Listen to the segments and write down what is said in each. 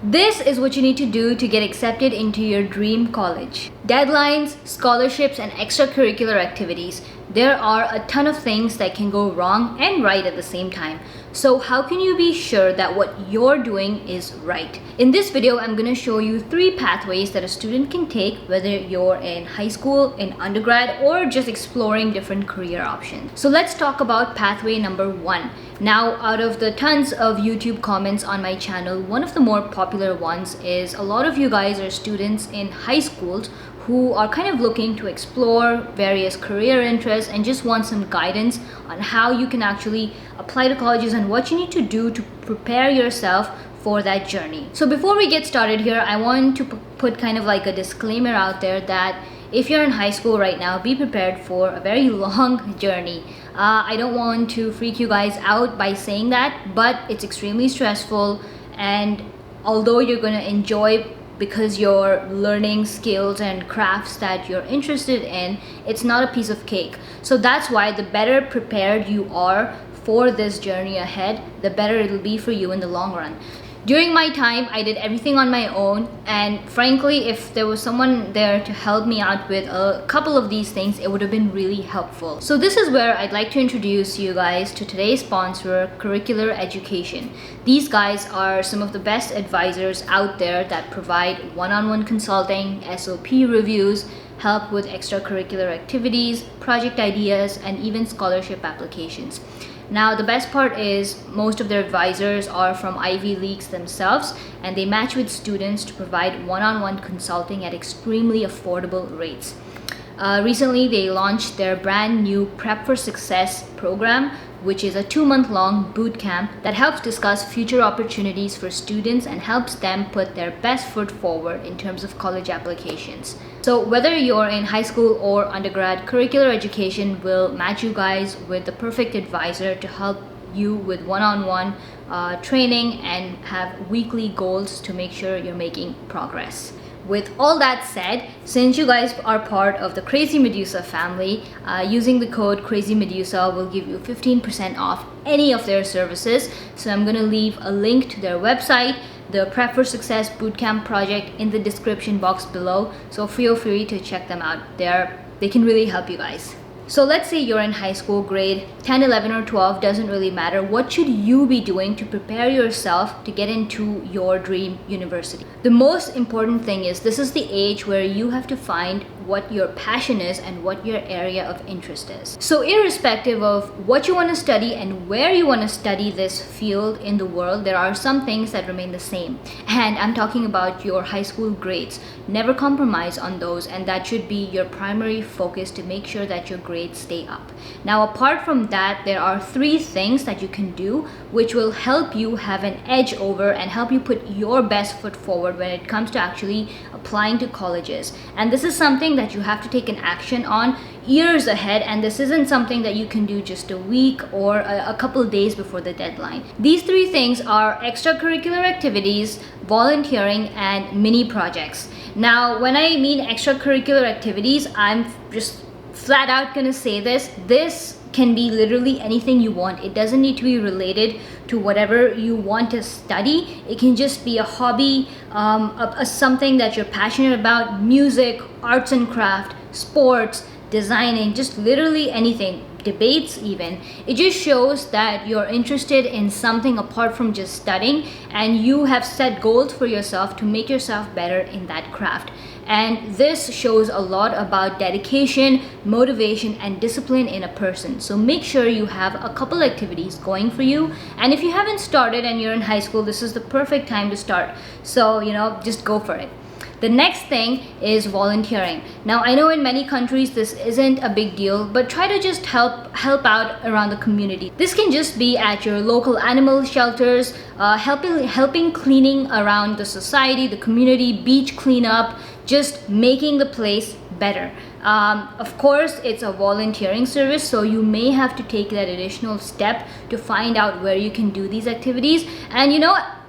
This is what you need to do to get accepted into your dream college. Deadlines, scholarships, and extracurricular activities. There are a ton of things that can go wrong and right at the same time. So how can you be sure that what you're doing is right? In this video, I'm going to show you 3 pathways that a student can take, whether you're in high school, in undergrad, or just exploring different career options. So let's talk about pathway number 1. Now, out of the tons of YouTube comments on my channel, one of the more popular ones is a lot of you guys are students in high schools who are kind of looking to explore various career interests and just want some guidance on how you can actually apply to colleges and what you need to do to prepare yourself for that journey. So before we get started here, I want to put kind of like a disclaimer out there that if you're in high school right now, be prepared for a very long journey. I don't want to freak you guys out by saying that, but it's extremely stressful, and although you're going to enjoy because you're learning skills and crafts that you're interested in, it's not a piece of cake. So that's why the better prepared you are for this journey ahead, the better it'll be for you in the long run. During my time, I did everything on my own, and frankly, if there was someone there to help me out with a couple of these things, it would have been really helpful. So this is where I'd like to introduce you guys to today's sponsor, Curicular Education. These guys are some of the best advisors out there that provide one-on-one consulting, SOP reviews, help with extracurricular activities, project ideas, and even scholarship applications. Now, the best part is most of their advisors are from Ivy Leagues themselves, and they match with students to provide one-on-one consulting at extremely affordable rates. Recently, they launched their brand new Prep for Success program, which is a 2-month-long boot camp that helps discuss future opportunities for students and helps them put their best foot forward in terms of college applications. So whether you're in high school or undergrad, Curicular Education will match you guys with the perfect advisor to help you with one-on-one training and have weekly goals to make sure you're making progress. With all that said, since you guys are part of the Crazy Medusa family, using the code Crazy Medusa will give you 15% off any of their services. So I'm going to leave a link to their website, the Prep for Success Bootcamp project, in the description box below. So feel free to check them out. They can really help you guys. So let's say you're in high school, grade 10, 11, or 12, doesn't really matter. What should you be doing to prepare yourself to get into your dream university? The most important thing is this is the age where you have to find what your passion is and what your area of interest is. So irrespective of what you want to study and where you want to study this field in the world, there are some things that remain the same. And I'm talking about your high school grades. Never compromise on those, and that should be your primary focus to make sure that your grades stay up. Now, apart from that, there are 3 things that you can do which will help you have an edge over and help you put your best foot forward when it comes to actually applying to colleges. And this is something that you have to take an action on years ahead, and this isn't something that you can do just a week or a couple of days before the deadline. These 3 things are extracurricular activities, volunteering, and mini projects. Now, when I mean extracurricular activities, I'm just flat out gonna say this can be literally anything you want. It doesn't need to be related to whatever you want to study. It can just be a hobby, something that you're passionate about: music, arts and craft, sports, designing, just literally anything, debates even. It just shows that you're interested in something apart from just studying, and you have set goals for yourself to make yourself better in that craft. And this shows a lot about dedication, motivation, and discipline in a person. So make sure you have a couple activities going for you. And if you haven't started and you're in high school, this is the perfect time to start. So, just go for it. The next thing is volunteering. Now, I know in many countries this isn't a big deal, but try to just help out around the community. This can just be at your local animal shelters, helping cleaning around the society, the community, beach cleanup, just making the place better. Of course, it's a volunteering service, so you may have to take that additional step to find out where you can do these activities. And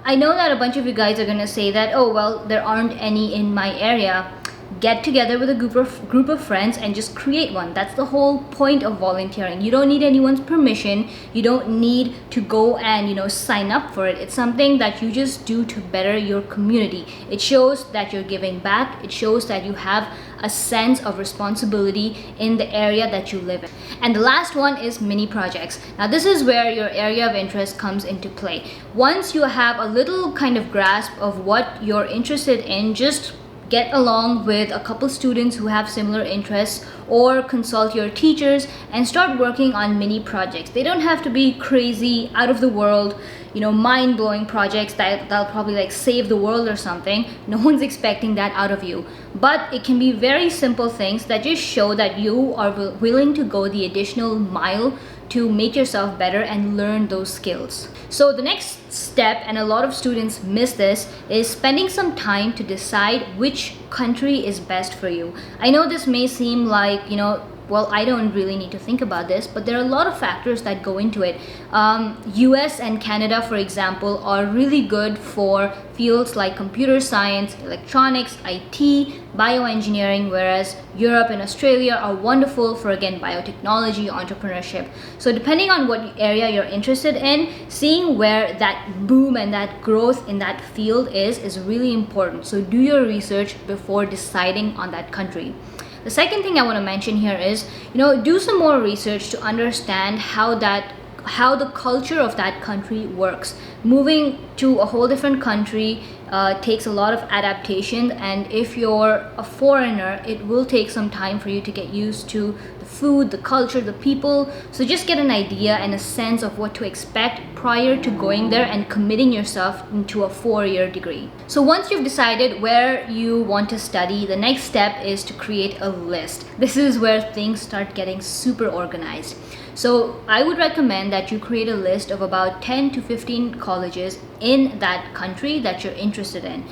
I know that a bunch of you guys are going to say that, oh, well, there aren't any in my area. get together with a group of friends and just create one. That's the whole point of volunteering. You don't need anyone's permission. You don't need to go and sign up for it. It's something that you just do to better your community. It shows that you're giving back. It shows that you have a sense of responsibility in the area that you live in. And the last one is mini projects. Now this is where your area of interest comes into play. Once you have a little kind of grasp of what you're interested in, just get along with a couple students who have similar interests, or consult your teachers and start working on mini projects. They don't have to be crazy, out of the world, mind-blowing projects that'll probably save the world or something. No one's expecting that out of you. But it can be very simple things that just show that you are willing to go the additional mile to make yourself better and learn those skills. So the next step, and a lot of students miss this, is spending some time to decide which country is best for you. I know this may seem like, well, I don't really need to think about this, but there are a lot of factors that go into it. US and Canada, for example, are really good for fields like computer science, electronics, IT, bioengineering, whereas Europe and Australia are wonderful for, again, biotechnology, entrepreneurship. So depending on what area you're interested in, seeing where that boom and that growth in that field is really important. So do your research before deciding on that country. The second thing I want to mention here is, do some more research to understand how the culture of that country works. Moving to a whole different country takes a lot of adaptation, and if you're a foreigner, it will take some time for you to get used to the food, the culture, the people. So just get an idea and a sense of what to expect prior to going there and committing yourself into a 4-year degree. So once you've decided where you want to study, the next step is to create a list. This is where things start getting super organized. So I would recommend that you create a list of about 10 to 15 colleges in that country that you're interested in.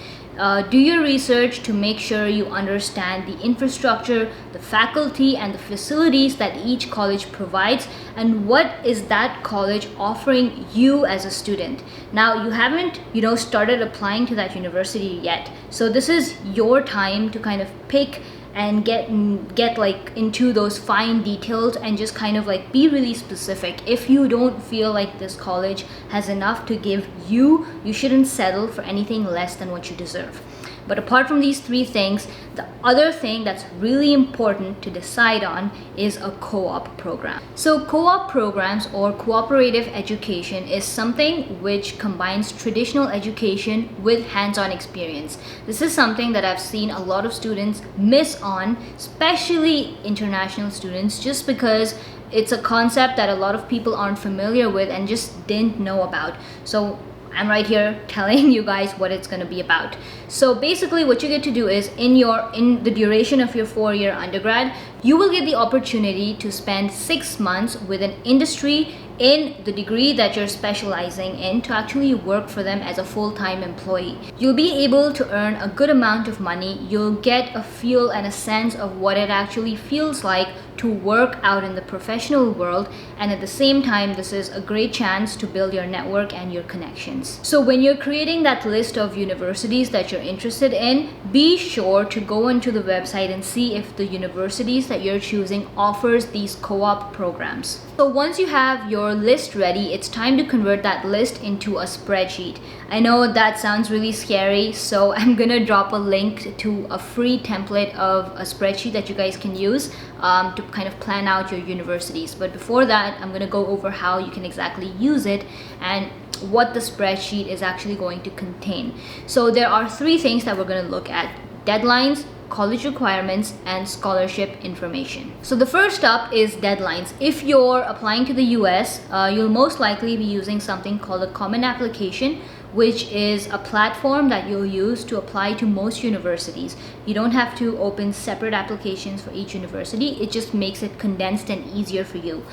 Do your research to make sure you understand the infrastructure, the faculty, and the facilities that each college provides, and what is that college offering you as a student. Now, you haven't, started applying to that university yet. So this is your time to kind of pick and get into those fine details and just kind of be really specific. If you don't feel like this college has enough to give you, you shouldn't settle for anything less than what you deserve. But apart from these 3 things, the other thing that's really important to decide on is a co-op program. So co-op programs, or cooperative education, is something which combines traditional education with hands-on experience. This is something that I've seen a lot of students miss on, especially international students, just because it's a concept that a lot of people aren't familiar with and just didn't know about. So I'm right here telling you guys what it's going to be about. So basically what you get to do is, in the duration of your 4-year undergrad, you will get the opportunity to spend 6 months with an industry in the degree that you're specializing in to actually work for them as a full-time employee. You'll be able to earn a good amount of money. You'll get a feel and a sense of what it actually feels like to work out in the professional world, and at the same time, this is a great chance to build your network and your connections. So when you're creating that list of universities that you're interested in, be sure to go onto the website and see if the universities that you're choosing offers these co-op programs. So once you have your list ready, it's time to convert that list into a spreadsheet. I know that sounds really scary, so I'm gonna drop a link to a free template of a spreadsheet that you guys can use to kind of plan out your universities. But before that, I'm gonna go over how you can exactly use it and what the spreadsheet is actually going to contain. So there are 3 things that we're gonna look at: deadlines, college requirements, and scholarship information. So the first up is deadlines. If you're applying to the US, you'll most likely be using something called a common application, which is a platform that you'll use to apply to most universities. You don't have to open separate applications for each university. It just makes it condensed and easier for you.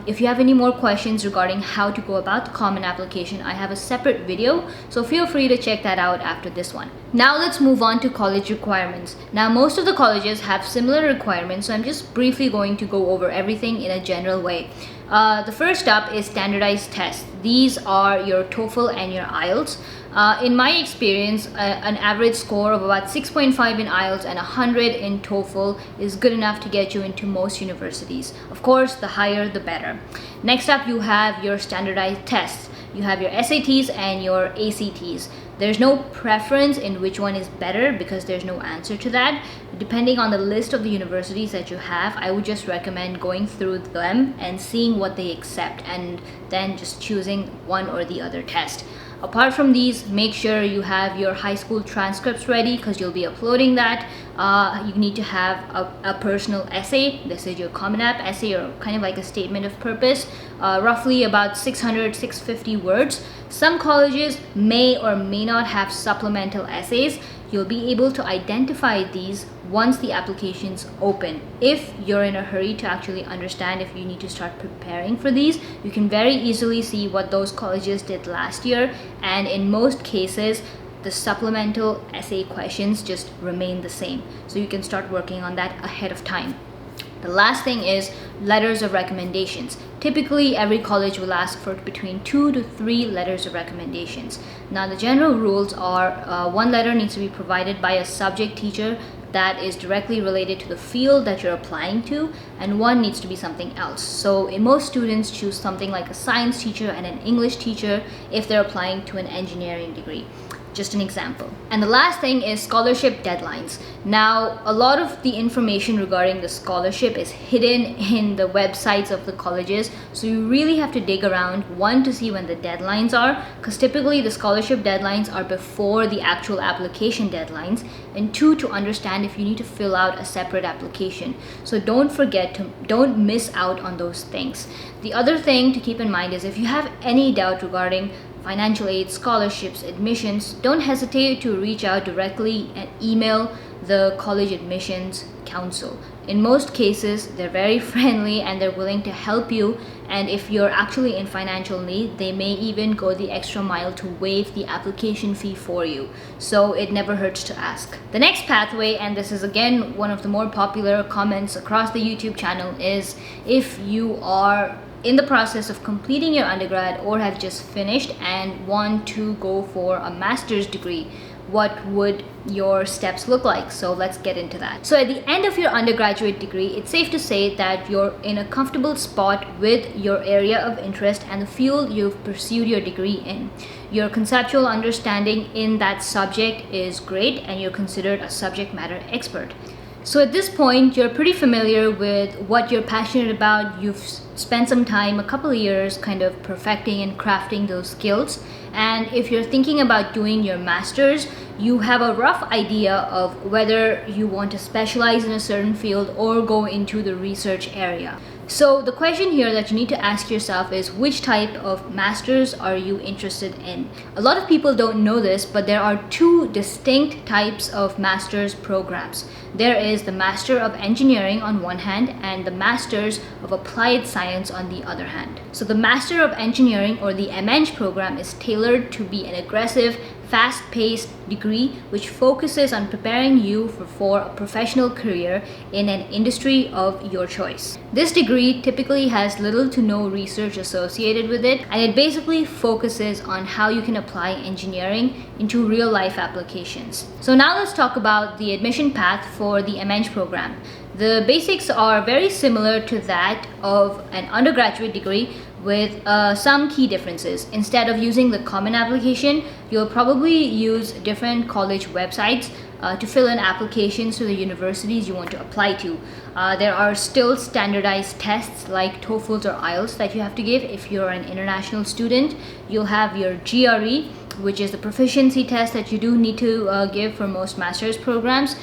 If you have any more questions regarding how to go about the common application, I have a separate video, so feel free to check that out after this one. Now let's move on to college requirements. Now most of the colleges have similar requirements, so I'm just briefly going to go over everything in a general way. The first up is standardized tests. These are your TOEFL and your IELTS. In my experience, an average score of about 6.5 in IELTS and 100 in TOEFL is good enough to get you into most universities. Of course, the higher the better. Next up, you have your standardized tests. You have your SATs and your ACTs. There's no preference in which one is better because there's no answer to that. Depending on the list of the universities that you have, I would just recommend going through them and seeing what they accept and then just choosing one or the other test. Apart from these, make sure you have your high school transcripts ready because you'll be uploading that. You need to have a personal essay. This is your Common App essay, or kind of like a statement of purpose, roughly about 650 words. Some colleges may or may not have supplemental essays. You'll be able to identify these once the applications open. If you're in a hurry to actually understand if you need to start preparing for these, you can very easily see what those colleges did last year, and in most cases the supplemental essay questions just remain the same, so you can start working on that ahead of time. The last thing is letters of recommendations. Typically, every college will ask for between 2 to 3 letters of recommendations. Now, the general rules are one letter needs to be provided by a subject teacher that is directly related to the field that you're applying to, and one needs to be something else. So most students choose something like a science teacher and an English teacher if they're applying to an engineering degree. Just an example. And the last thing is scholarship deadlines. Now, a lot of the information regarding the scholarship is hidden in the websites of the colleges, so you really have to dig around, one, to see when the deadlines are, because typically the scholarship deadlines are before the actual application deadlines, and two, to understand if you need to fill out a separate application. So don't miss out on those things. The other thing to keep in mind is if you have any doubt regarding financial aid, scholarships, admissions, don't hesitate to reach out directly and email the college admissions council. In most cases, they're very friendly and they're willing to help you, and if you're actually in financial need, they may even go the extra mile to waive the application fee for you. So it never hurts to ask. The next pathway, and this is again one of the more popular comments across the YouTube channel, is if you are in the process of completing your undergrad or have just finished and want to go for a master's degree, what would your steps look like? So let's get into that. So at the end of your undergraduate degree, it's safe to say that you're in a comfortable spot with your area of interest and the field you've pursued your degree in. Your conceptual understanding in that subject is great and you're considered a subject matter expert. So at this point, you're pretty familiar with what you're passionate about. You've spent some time, a couple of years, kind of perfecting and crafting those skills. And if you're thinking about doing your master's, you have a rough idea of whether you want to specialize in a certain field or go into the research area. So the question here that you need to ask yourself is, which type of master's are you interested in? A lot of people don't know this, but there are two distinct types of master's programs. There is the Master of Engineering on one hand and the Masters of Applied Science on the other hand. So the Master of Engineering, or the MEng program, is tailored to be an aggressive, fast-paced degree which focuses on preparing you for a professional career in an industry of your choice. This degree typically has little to no research associated with it, and it basically focuses on how you can apply engineering into real-life applications. So now let's talk about the admission path for the MEng program. The basics are very similar to that of an undergraduate degree, with some key differences. Instead of using the common application, you'll probably use different college websites to fill in applications to the universities you want to apply to. There are still standardized tests like TOEFL or IELTS that you have to give if you're an international student. You'll have your GRE, which is the proficiency test that you do need to give for most master's programs.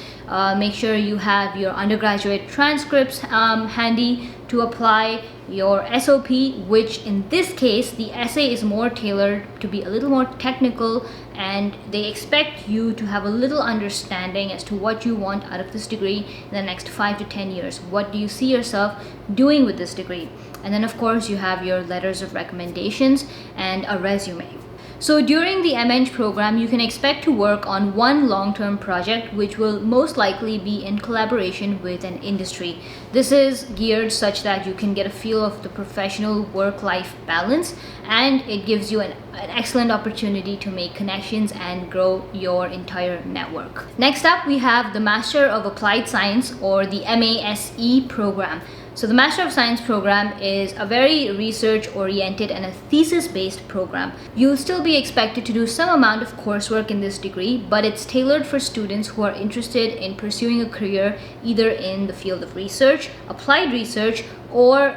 Make sure you have your undergraduate transcripts handy to apply, your SOP, which in this case the essay is more tailored to be a little more technical, and they expect you to have a little understanding as to what you want out of this degree in the next 5 to 10 years. What do you see yourself doing with this degree? And then of course you have your letters of recommendations and a resume. So during the MEng program, you can expect to work on one long-term project, which will most likely be in collaboration with an industry. This is geared such that you can get a feel of the professional work-life balance, and it gives you an excellent opportunity to make connections and grow your entire network. Next up, we have the Master of Applied Science, or the MASE program. So the Master of Science program is a very research-oriented and a thesis-based program. You'll still be expected to do some amount of coursework in this degree, but it's tailored for students who are interested in pursuing a career either in the field of research, applied research, or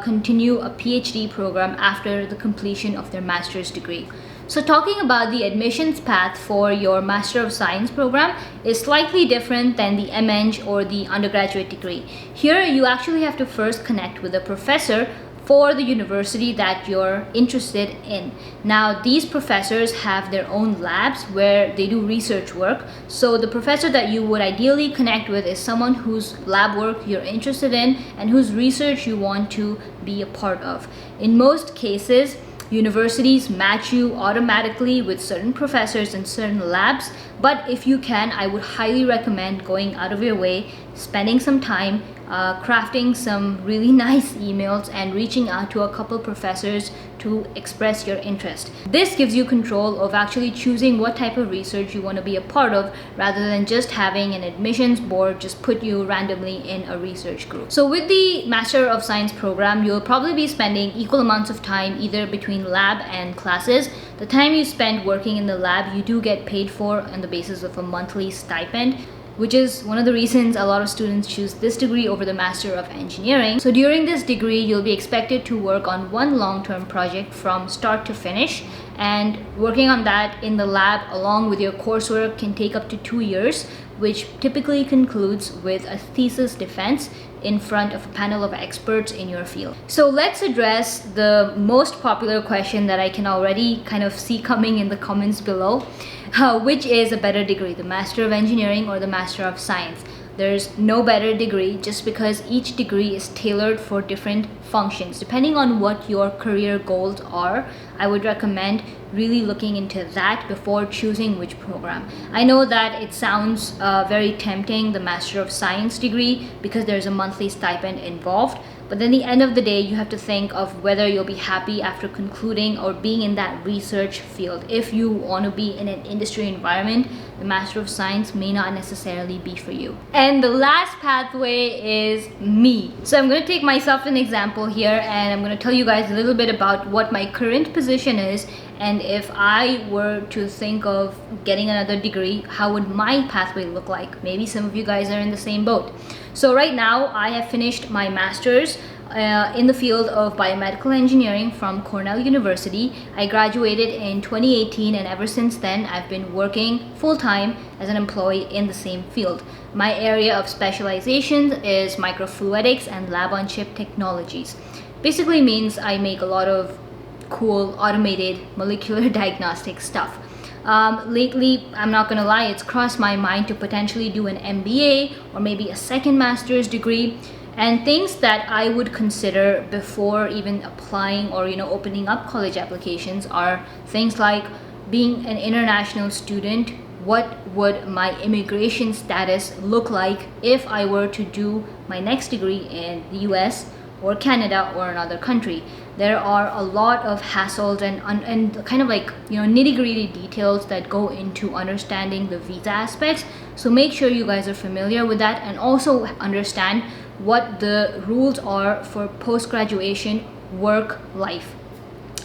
continue a PhD program after the completion of their master's degree. So talking about the admissions path for your Master of Science program is slightly different than the MEng or the undergraduate degree. Here you actually have to first connect with a professor for the university that you're interested in. Now, these professors have their own labs where they do research work. So the professor that you would ideally connect with is someone whose lab work you're interested in and whose research you want to be a part of. In most cases, universities match you automatically with certain professors in certain labs, but if you can, I would highly recommend going out of your way, spending some time, crafting some really nice emails and reaching out to a couple professors to express your interest. This gives you control of actually choosing what type of research you want to be a part of, rather than just having an admissions board just put you randomly in a research group. So with the Master of Science program, you'll probably be spending equal amounts of time either between lab and classes. The time you spend working in the lab, you do get paid for on the basis of a monthly stipend, which is one of the reasons a lot of students choose this degree over the Master of Engineering. So during this degree, you'll be expected to work on one long-term project from start to finish, and working on that in the lab along with your coursework can take up to 2 years, which typically concludes with a thesis defense in front of a panel of experts in your field. So let's address the most popular question that I can already kind of see coming in the comments below. Which is a better degree, the Master of Engineering or the Master of Science? There's no better degree, just because each degree is tailored for different functions. Depending on what your career goals are, I would recommend really looking into that before choosing which program. I know that it sounds very tempting, the Master of Science degree, because there's a monthly stipend involved. But then at the end of the day, you have to think of whether you'll be happy after concluding or being in that research field. If you want to be in an industry environment, the Master of Science may not necessarily be for you. And the last pathway is me. So I'm going to take myself an example here, and I'm going to tell you guys a little bit about what my current position is, and if I were to think of getting another degree, how would my pathway look like? Maybe some of you guys are in the same boat. So right now, I have finished my master's in the field of biomedical engineering from Cornell University. I graduated in 2018, and ever since then, I've been working full-time as an employee in the same field. My area of specialization is microfluidics and lab-on-chip technologies. Basically means I make a lot of cool automated molecular diagnostic stuff. Lately, I'm not gonna lie, it's crossed my mind to potentially do an MBA or maybe a second master's degree. And things that I would consider before even applying or opening up college applications are things like being an international student. What would my immigration status look like if I were to do my next degree in the US or Canada or another country? There are a lot of hassles and kind of like nitty-gritty details that go into understanding the visa aspects. So make sure you guys are familiar with that, and also understand what the rules are for post-graduation work life.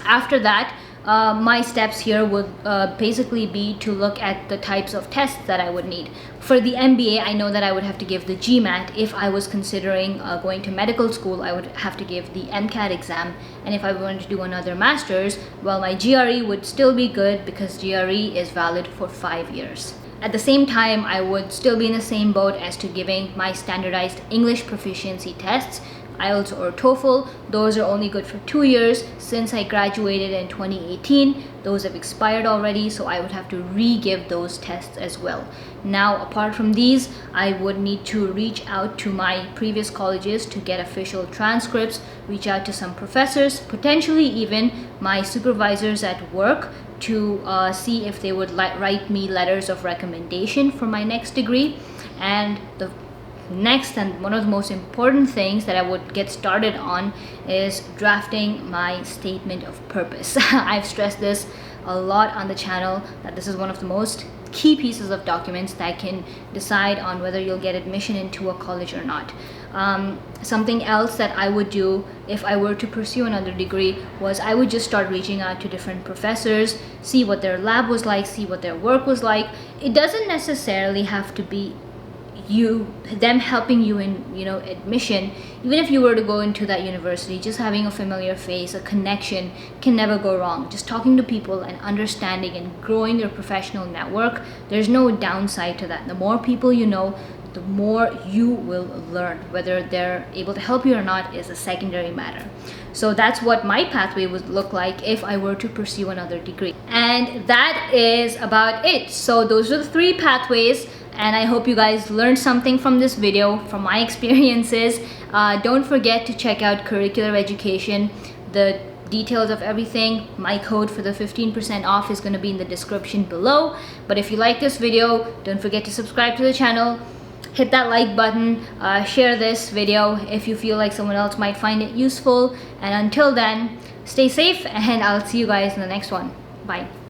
After that, my steps here would basically be to look at the types of tests that I would need. For the MBA, I know that I would have to give the GMAT. If I was considering going to medical school, I would have to give the MCAT exam. And if I wanted to do another master's, well, my GRE would still be good because GRE is valid for 5 years. At the same time, I would still be in the same boat as to giving my standardized English proficiency tests, IELTS or TOEFL. Those are only good for 2 years. Since I graduated in 2018, those have expired already, so I would have to re-give those tests as well. Now, apart from these, I would need to reach out to my previous colleges to get official transcripts, reach out to some professors, potentially even my supervisors at work, to see if they would write me letters of recommendation for my next degree. And the next and one of the most important things that I would get started on is drafting my statement of purpose. I've stressed this a lot on the channel, that this is one of the most key pieces of documents that can decide on whether you'll get admission into a college or not. Something else that I would do if I were to pursue another degree was I would just start reaching out to different professors, see what their lab was like, see what their work was like. It doesn't necessarily have to be them helping you in admission. Even if you were to go into that university, just having a familiar face, a connection can never go wrong. Just talking to people and understanding and growing your professional network, there's no downside to that. The more people you know, the more you will learn. Whether they're able to help you or not is a secondary matter. So that's what my pathway would look like if I were to pursue another degree. And that is about it. So those are the 3 pathways, and I hope you guys learned something from this video, from my experiences. Don't forget to check out Curicular Education. The details of everything, my code for the 15% off is going to be in the description below. But if you like this video, don't forget to subscribe to the channel, hit that like button, share this video if you feel like someone else might find it useful. And until then, stay safe, and I'll see you guys in the next one. Bye.